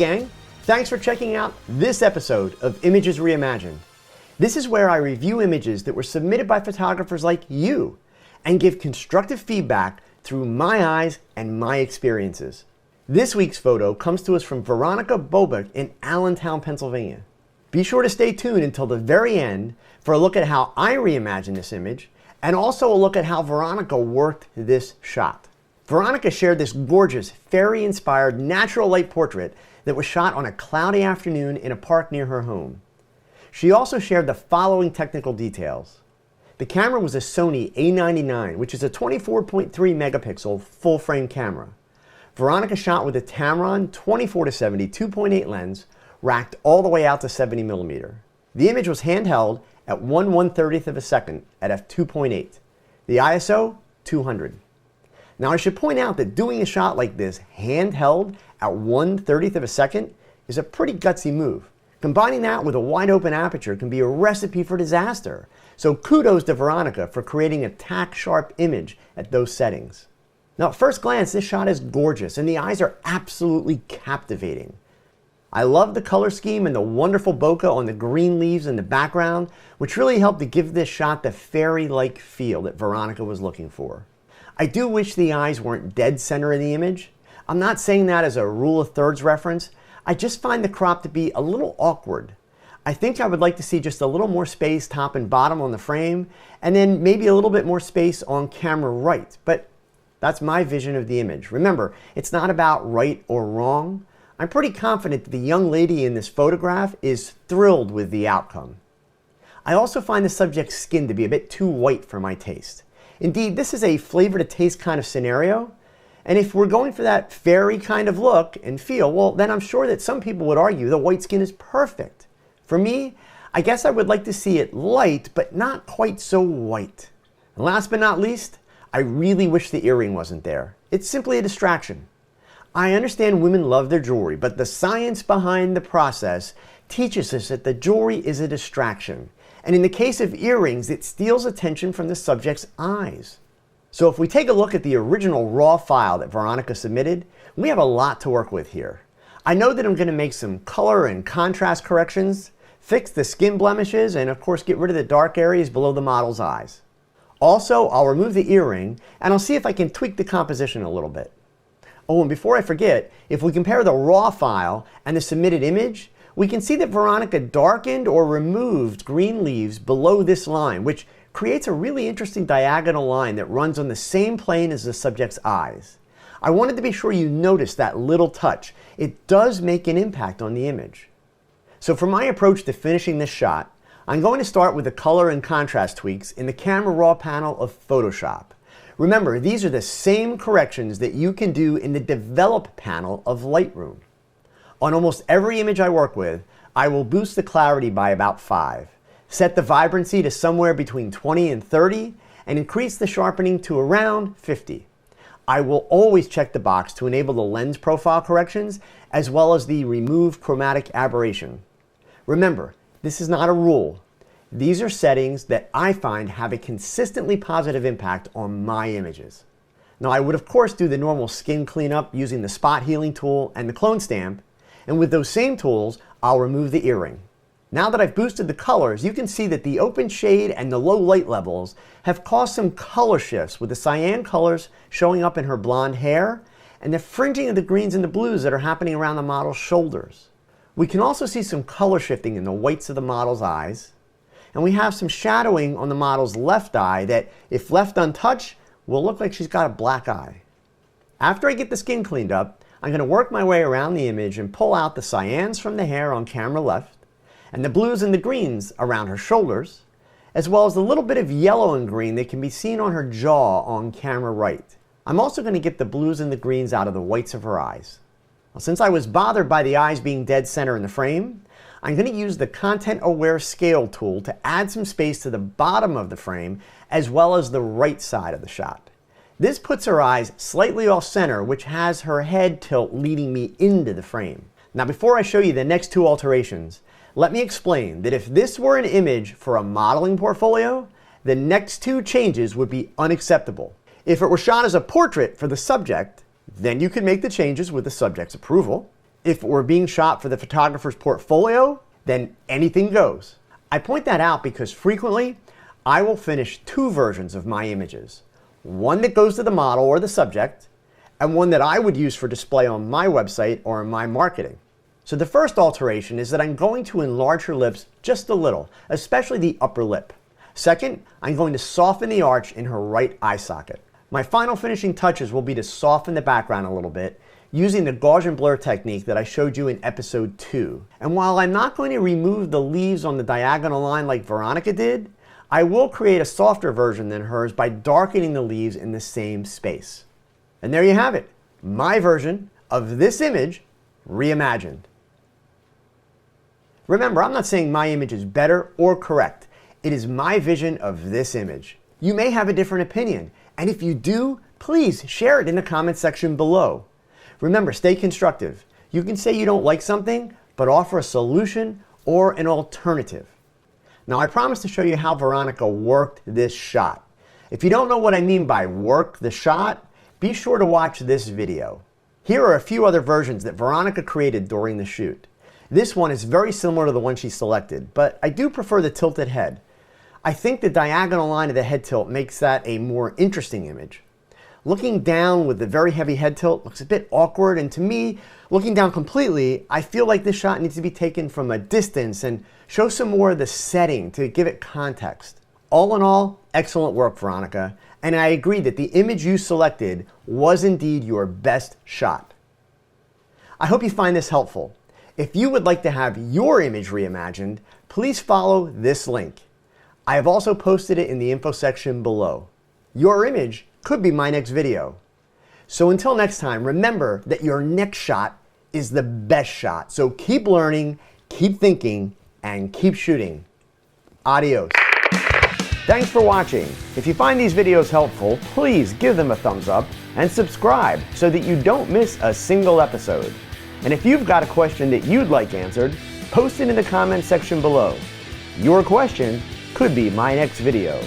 gang, thanks for checking out this episode of Images Reimagined. This is where I review images that were submitted by photographers like you and give constructive feedback through my eyes and my experiences. This week's photo comes to us from Veronika Bobok in Allentown, Pennsylvania. Be sure to stay tuned until the very end for a look at how I reimagined this image and also a look at how Veronika worked this shot. Veronika shared this gorgeous, fairy-inspired natural light portrait that was shot on a cloudy afternoon in a park near her home. She also shared the following technical details. The camera was a Sony A99, which is a 24.3 megapixel full-frame camera. Veronika shot with a Tamron 24-70 2.8 lens, racked all the way out to 70 millimeter. The image was handheld at 1/130th of a second at f2.8. The ISO, 200. Now I should point out that doing a shot like this handheld at 1/30th of a second is a pretty gutsy move. Combining that with a wide open aperture can be a recipe for disaster. So kudos to Veronika for creating a tack sharp image at those settings. Now at first glance, this shot is gorgeous and the eyes are absolutely captivating. I love the color scheme and the wonderful bokeh on the green leaves in the background, which really helped to give this shot the fairy-like feel that Veronika was looking for. I do wish the eyes weren't dead center in the image. I'm not saying that as a rule of thirds reference. I just find the crop to be a little awkward. I think I would like to see just a little more space top and bottom on the frame, and then maybe a little bit more space on camera right. But that's my vision of the image. Remember, it's not about right or wrong. I'm pretty confident that the young lady in this photograph is thrilled with the outcome. I also find the subject's skin to be a bit too white for my taste. Indeed, this is a flavor to taste kind of scenario, and if we're going for that fairy kind of look and feel, well, then I'm sure that some people would argue the white skin is perfect. For me, I guess I would like to see it light, but not quite so white. And last but not least, I really wish the earring wasn't there. It's simply a distraction. I understand women love their jewelry, but the science behind the process teaches us that the jewelry is a distraction. And in the case of earrings, it steals attention from the subject's eyes. So if we take a look at the original raw file that Veronika submitted, we have a lot to work with here. I know that I'm going to make some color and contrast corrections, fix the skin blemishes, and of course get rid of the dark areas below the model's eyes. Also, I'll remove the earring, and I'll see if I can tweak the composition a little bit. Oh, and before I forget, if we compare the raw file and the submitted image, we can see that Veronika darkened or removed green leaves below this line, which creates a really interesting diagonal line that runs on the same plane as the subject's eyes. I wanted to be sure you noticed that little touch. It does make an impact on the image. So for my approach to finishing this shot, I'm going to start with the color and contrast tweaks in the Camera Raw panel of Photoshop. Remember, these are the same corrections that you can do in the Develop panel of Lightroom. On almost every image I work with, I will boost the clarity by about 5, set the vibrancy to somewhere between 20 and 30, and increase the sharpening to around 50. I will always check the box to enable the lens profile corrections as well as the remove chromatic aberration. Remember, this is not a rule. These are settings that I find have a consistently positive impact on my images. Now I would of course do the normal skin cleanup using the spot healing tool and the clone stamp, and with those same tools, I'll remove the earring. Now that I've boosted the colors, you can see that the open shade and the low light levels have caused some color shifts with the cyan colors showing up in her blonde hair and the fringing of the greens and the blues that are happening around the model's shoulders. We can also see some color shifting in the whites of the model's eyes, and we have some shadowing on the model's left eye that, if left untouched, will look like she's got a black eye. After I get the skin cleaned up, I'm going to work my way around the image and pull out the cyans from the hair on camera left, and the blues and the greens around her shoulders, as well as the little bit of yellow and green that can be seen on her jaw on camera right. I'm also going to get the blues and the greens out of the whites of her eyes. Well, since I was bothered by the eyes being dead center in the frame, I'm going to use the Content Aware Scale tool to add some space to the bottom of the frame as well as the right side of the shot. This puts her eyes slightly off center, which has her head tilt leading me into the frame. Now before I show you the next two alterations, let me explain that if this were an image for a modeling portfolio, the next two changes would be unacceptable. If it were shot as a portrait for the subject, then you could make the changes with the subject's approval. If it were being shot for the photographer's portfolio, then anything goes. I point that out because frequently I will finish two versions of my images. One that goes to the model or the subject, and one that I would use for display on my website or in my marketing. So the first alteration is that I'm going to enlarge her lips just a little, especially the upper lip. Second, I'm going to soften the arch in her right eye socket. My final finishing touches will be to soften the background a little bit using the Gaussian blur technique that I showed you in episode 2. And while I'm not going to remove the leaves on the diagonal line like Veronika did, I will create a softer version than hers by darkening the leaves in the same space. And there you have it, my version of this image reimagined. Remember, I'm not saying my image is better or correct. It is my vision of this image. You may have a different opinion, and if you do, please share it in the comment section below. Remember, stay constructive. You can say you don't like something, but offer a solution or an alternative. Now, I promised to show you how Veronika worked this shot. If you don't know what I mean by work the shot, be sure to watch this video. Here are a few other versions that Veronika created during the shoot. This one is very similar to the one she selected, but I do prefer the tilted head. I think the diagonal line of the head tilt makes that a more interesting image. Looking down with the very heavy head tilt looks a bit awkward, and to me, looking down completely, I feel like this shot needs to be taken from a distance and show some more of the setting to give it context. All in all, excellent work, Veronika, and I agree that the image you selected was indeed your best shot. I hope you find this helpful. If you would like to have your image reimagined, please follow this link. I have also posted it in the info section below. Your image could be my next video. So until next time, remember that your next shot is the best shot. So keep learning, keep thinking, and keep shooting. Adios. Thanks for watching. If you find these videos helpful, please give them a thumbs up and subscribe so that you don't miss a single episode. And if you've got a question that you'd like answered, post it in the comment section below. Your question could be my next video.